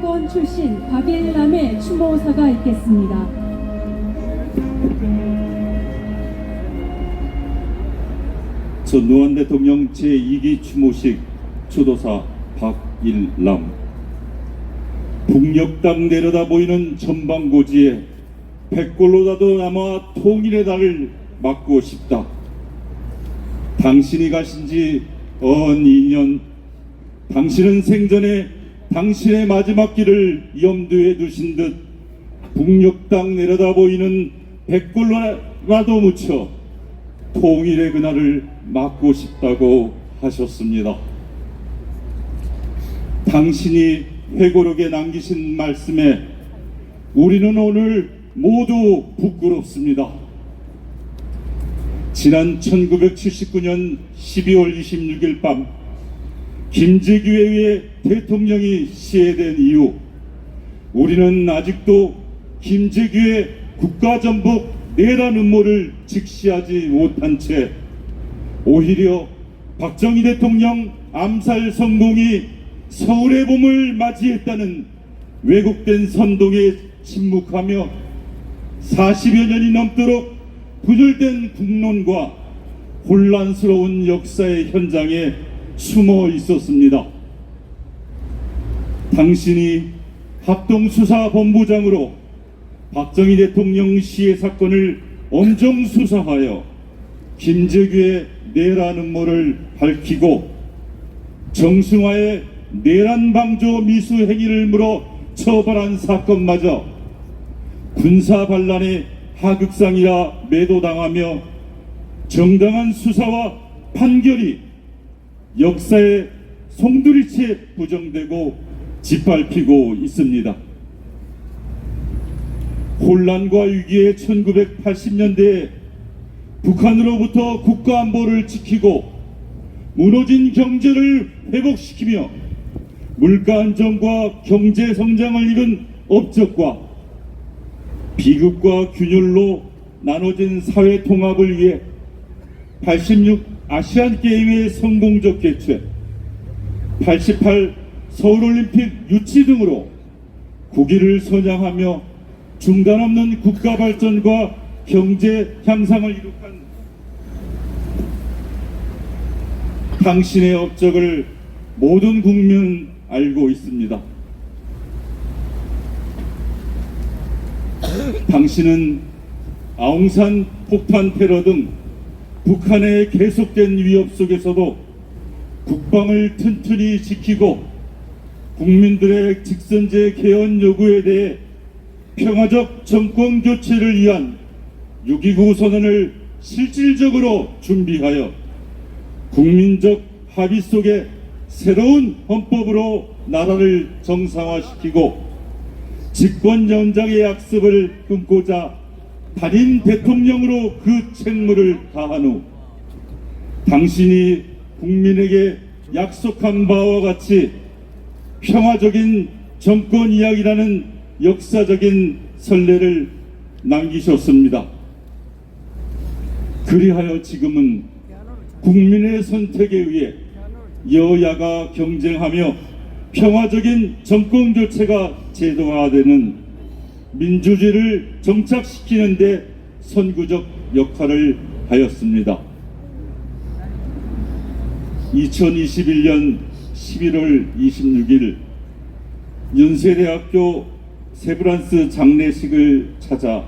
수사원 출신 박일남의 추모사가 있겠습니다. 전두환 대통령 제2기 추모식 추도사 박일남. 북녘땅 내려다 보이는 전방고지에 백골로라도 남아 통일의 달을 막고 싶다. 당신이 가신 지 2년, 당신은 생전에 당신의 마지막 길을 염두에 두신 듯 북녘땅 내려다 보이는 백골로라도 묻혀 통일의 그날을 막고 싶다고 하셨습니다. 당신이 회고록에 남기신 말씀에 우리는 오늘 모두 부끄럽습니다. 지난 1979년 12월 26일 밤 김재규에 의해 대통령이 시해된 이후 우리는 아직도 김재규의 국가전복 내란 음모를 직시하지 못한 채 오히려 박정희 대통령 암살 성공이 서울의 봄을 맞이했다는 왜곡된 선동에 침묵하며 40여 년이 넘도록 분열된 국론과 혼란스러운 역사의 현장에 숨어 있었습니다. 당신이 합동수사본부장으로 박정희 대통령 시해 사건을 엄정 수사하여 김재규의 내란 음모를 밝히고 정승화의 내란 방조 미수 행위를 물어 처벌한 사건마저 군사 반란의 하극상이라 매도당하며 정당한 수사와 판결이 역사의 송두리째 부정되고 짓밟히고 있습니다. 혼란과 위기의 1980년대에 북한으로부터 국가안보를 지키고 무너진 경제를 회복시키며 물가 안정과 경제 성장을 이룬 업적과 비극과 균열로 나눠진 사회 통합을 위해 86 아시안게임의 성공적 개최, 88 서울올림픽 유치 등으로 국위를 선양하며 중단 없는 국가 발전과 경제 향상을 이룩한 당신의 업적을 모든 국민은 알고 있습니다. 당신은 아웅산 폭탄 테러 등 북한의 계속된 위협 속에서도 국방을 튼튼히 지키고 국민들의 직선제 개헌 요구에 대해 평화적 정권 교체를 위한 6.29 선언을 실질적으로 준비하여 국민적 합의 속에 새로운 헌법으로 나라를 정상화시키고 집권 연장의 약습을 끊고자 단임 대통령으로 그 책무를 다한 후 당신이 국민에게 약속한 바와 같이 평화적인 정권 이야기라는 역사적인 선례를 남기셨습니다. 그리하여 지금은 국민의 선택에 의해 여야가 경쟁하며 평화적인 정권 교체가 제도화되는 민주주의를 정착시키는 데 선구적 역할을 하였습니다. 2021년 11월 26일 연세대학교 세브란스 장례식을 찾아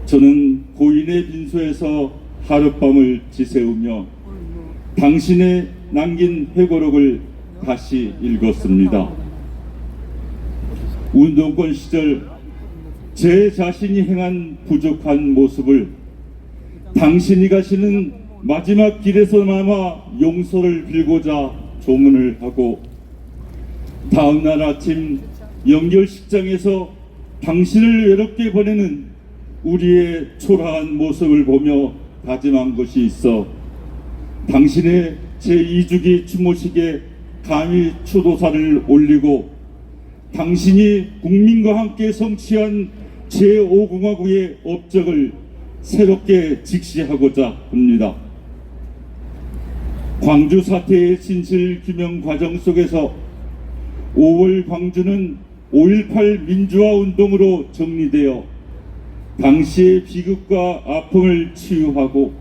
저는 고인의 빈소에서 하룻밤을 지새우며 당신의 남긴 회고록을 다시 읽었습니다. 운동권 시절 제 자신이 행한 부족한 모습을 당신이 가시는 마지막 길에서나마 용서를 빌고자 조문을 하고 다음날 아침 연결식장에서 당신을 외롭게 보내는 우리의 초라한 모습을 보며 다짐한 것이 있어 당신의 제2주기 추모식에 감히 추도사를 올리고 당신이 국민과 함께 성취한 제5공화국의 업적을 새롭게 직시하고자 합니다. 광주 사태의 진실 규명 과정 속에서 5월 광주는 5.18 민주화 운동으로 정리되어 당시의 비극과 아픔을 치유하고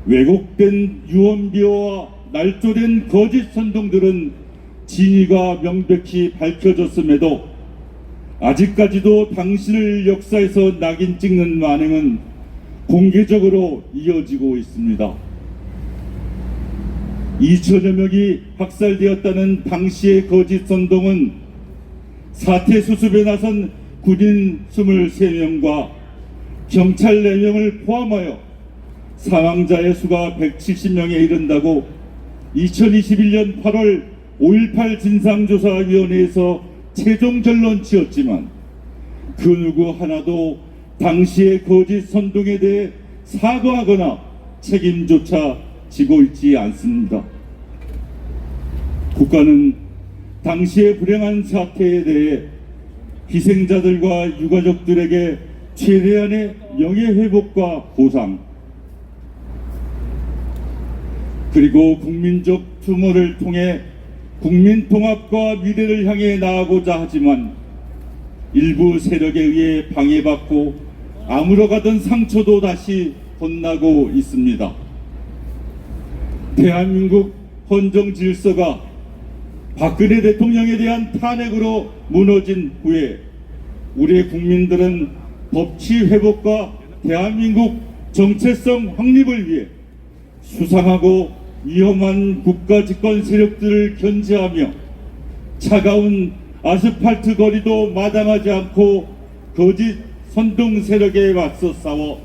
왜곡된 유언비어와 날조된 거짓 선동들은 진위가 명백히 밝혀졌음에도 아직까지도 당신을 역사에서 낙인 찍는 만행은 공개적으로 이어지고 있습니다. 2천여 명이 학살되었다는 당시의 거짓 선동은 사태 수습에 나선 군인 23명과 경찰 4명을 포함하여 사망자의 수가 170명에 이른다고 2021년 8월 5.18 진상조사위원회에서 최종 결론 지었지만 그 누구 하나도 당시의 거짓 선동에 대해 사과하거나 책임조차 지고 있지 않습니다. 국가는 당시의 불행한 사태에 대해 희생자들과 유가족들에게 최대한의 명예회복과 보상 그리고 국민적 추모를 통해 국민 통합과 미래를 향해 나아가고자 하지만 일부 세력에 의해 방해받고 아물어가던 상처도 다시 덧나고 있습니다. 대한민국 헌정 질서가 박근혜 대통령에 대한 탄핵으로 무너진 후에 우리 국민들은 법치 회복과 대한민국 정체성 확립을 위해 수상하고 위험한 국가 집권 세력들을 견제하며 차가운 아스팔트 거리도 마다하지 않고 거짓 선동 세력에 맞서 싸워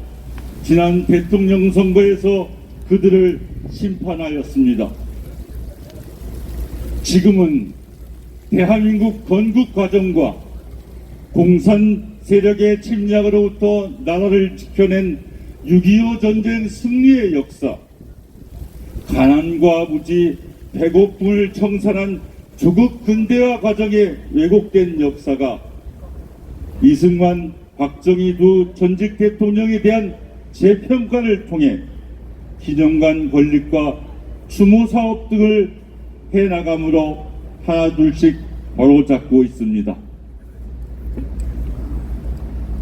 지난 대통령 선거에서 그들을 심판하였습니다. 지금은 대한민국 건국 과정과 공산 세력의 침략으로부터 나라를 지켜낸 6.25 전쟁 승리의 역사, 가난과 무지, 배고픔을 청산한 조국 근대화 과정의 왜곡된 역사가 이승만, 박정희 두 전직 대통령에 대한 재평가를 통해 기념관 건립과 추모 사업 등을 해나감으로 하나둘씩 바로잡고 있습니다.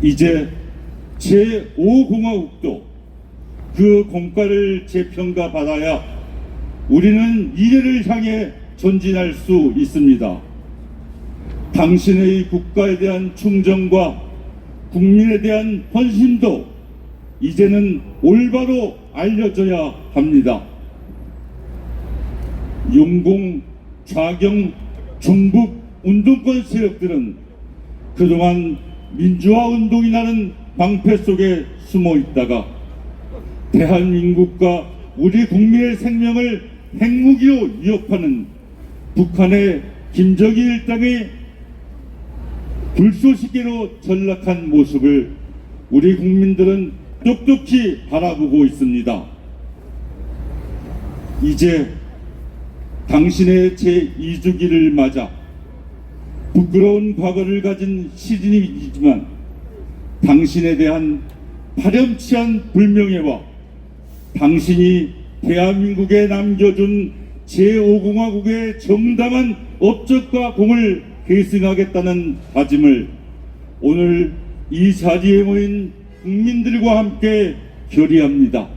이제 제5공화국도 그 공과를 재평가받아야 우리는 미래를 향해 전진할 수 있습니다. 당신의 국가에 대한 충정과 국민에 대한 헌신도 이제는 올바로 알려져야 합니다. 용공, 좌경, 종북 운동권 세력들은 그동안 민주화 운동이라는 방패 속에 숨어 있다가 대한민국과 우리 국민의 생명을 핵무기로 위협하는 북한의 김정일 일당의 불쏘시개로 전락한 모습을 우리 국민들은 똑똑히 바라보고 있습니다. 이제 당신의 제2주기를 맞아 부끄러운 과거를 가진 시즌이지만 당신에 대한 파렴치한 불명예와 당신이 대한민국에 남겨준 제5공화국의 정당한 업적과 공을 계승하겠다는 다짐을 오늘 이 자리에 모인 국민들과 함께 결의합니다.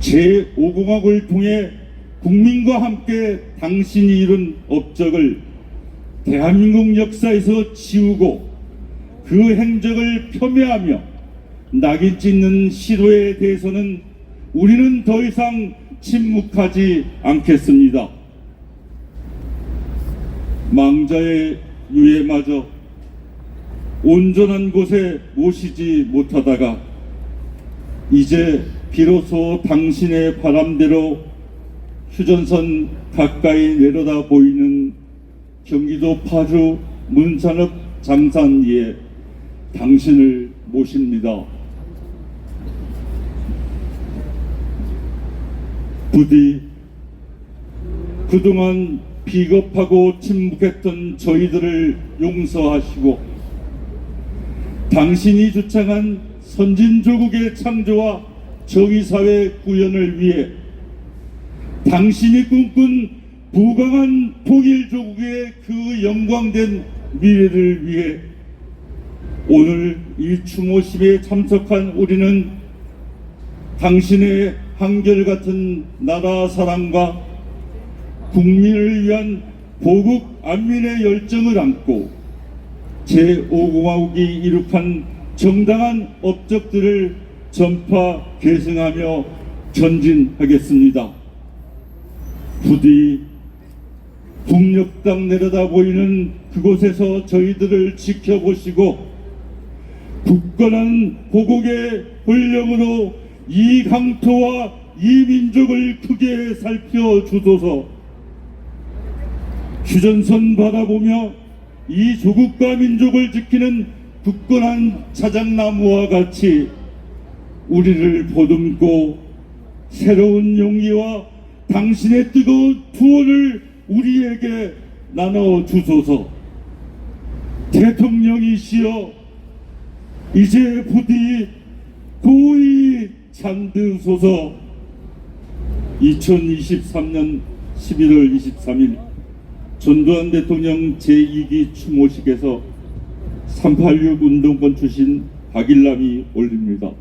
제5공화국을 통해 국민과 함께 당신이 이룬 업적을 대한민국 역사에서 지우고 그 행적을 폄훼하며 낙인 찍는 시도에 대해서는 우리는 더 이상 침묵하지 않겠습니다. 망자의 유해마저 온전한 곳에 모시지 못하다가 이제 비로소 당신의 바람대로 휴전선 가까이 내려다 보이는 경기도 파주 문산읍 장산리에 당신을 모십니다. 부디 그동안 비겁하고 침묵했던 저희들을 용서하시고 당신이 주창한 선진조국의 창조와 정의사회 구현을 위해 당신이 꿈꾼 부강한 통일조국의 그 영광된 미래를 위해 오늘 이 추모식에 참석한 우리는 당신의 한결같은 나라 사랑과 국민을 위한 보국 안민의 열정을 안고 제5공화국이 이룩한 정당한 업적들을 전파 계승하며 전진하겠습니다. 부디 북녘땅 내려다 보이는 그곳에서 저희들을 지켜보시고 굳건한 보국의 권력으로 이 강토와 이 민족을 크게 살펴주소서. 휴전선 바라보며 이 조국과 민족을 지키는 굳건한 자작나무와 같이 우리를 보듬고 새로운 용기와 당신의 뜨거운 투혼을 우리에게 나눠주소서. 대통령이시여, 이제 부디 고이 잠드소서. 2023년 11월 23일 전두환 대통령 제2기 추모식에서 386 운동권 출신 박일남이 올립니다.